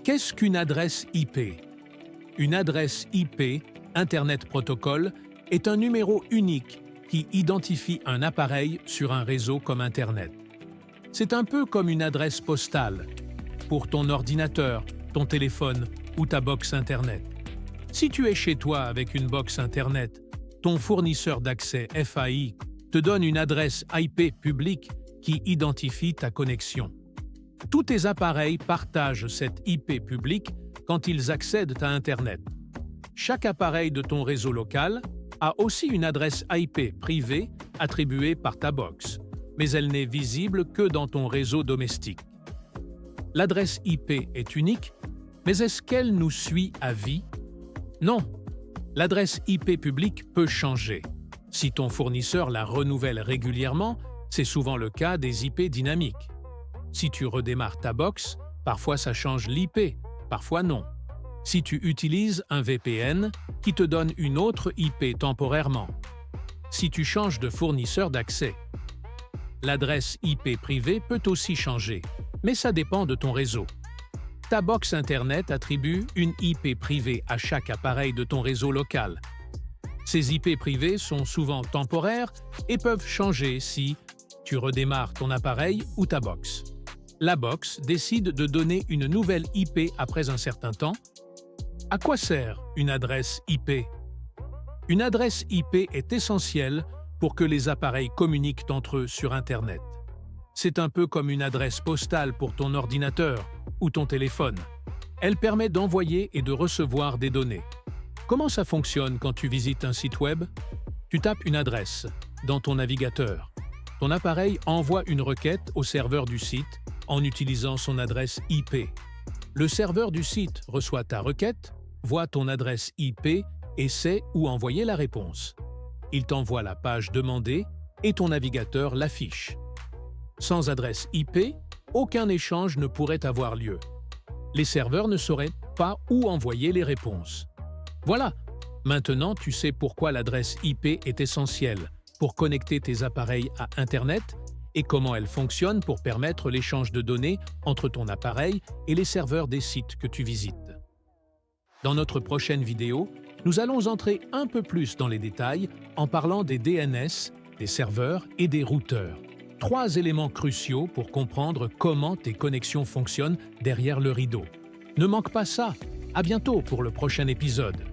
Qu'est-ce qu'une adresse IP? Une adresse IP, Internet Protocol, est un numéro unique qui identifie un appareil sur un réseau comme Internet. C'est un peu comme une adresse postale pour ton ordinateur, ton téléphone ou ta box Internet. Si tu es chez toi avec une box Internet, ton fournisseur d'accès FAI te donne une adresse IP publique qui identifie ta connexion. Tous tes appareils partagent cette IP publique quand ils accèdent à Internet. Chaque appareil de ton réseau local a aussi une adresse IP privée attribuée par ta box, mais elle n'est visible que dans ton réseau domestique. L'adresse IP est unique, mais est-ce qu'elle nous suit à vie? Non. L'adresse IP publique peut changer. Si ton fournisseur la renouvelle régulièrement, c'est souvent le cas des IP dynamiques. Si tu redémarres ta box, parfois ça change l'IP, parfois non. Si tu utilises un VPN qui te donne une autre IP temporairement. Si tu changes de fournisseur d'accès. L'adresse IP privée peut aussi changer, mais ça dépend de ton réseau. Ta box Internet attribue une IP privée à chaque appareil de ton réseau local. Ces IP privées sont souvent temporaires et peuvent changer si tu redémarres ton appareil ou ta box. La box décide de donner une nouvelle IP après un certain temps. À quoi sert une adresse IP? Une adresse IP est essentielle pour que les appareils communiquent entre eux sur Internet. C'est un peu comme une adresse postale pour ton ordinateur ou ton téléphone. Elle permet d'envoyer et de recevoir des données. Comment ça fonctionne quand tu visites un site web? Tu tapes une adresse dans ton navigateur. Ton appareil envoie une requête au serveur du site en utilisant son adresse IP. Le serveur du site reçoit ta requête, voit ton adresse IP et sait où envoyer la réponse. Il t'envoie la page demandée et ton navigateur l'affiche. Sans adresse IP, aucun échange ne pourrait avoir lieu. Les serveurs ne sauraient pas où envoyer les réponses. Voilà, maintenant tu sais pourquoi l'adresse IP est essentielle pour connecter tes appareils à Internet et comment elle fonctionne pour permettre l'échange de données entre ton appareil et les serveurs des sites que tu visites. Dans notre prochaine vidéo, nous allons entrer un peu plus dans les détails en parlant des DNS, des serveurs et des routeurs. 3 éléments cruciaux pour comprendre comment tes connexions fonctionnent derrière le rideau. Ne manque pas ça. À bientôt pour le prochain épisode.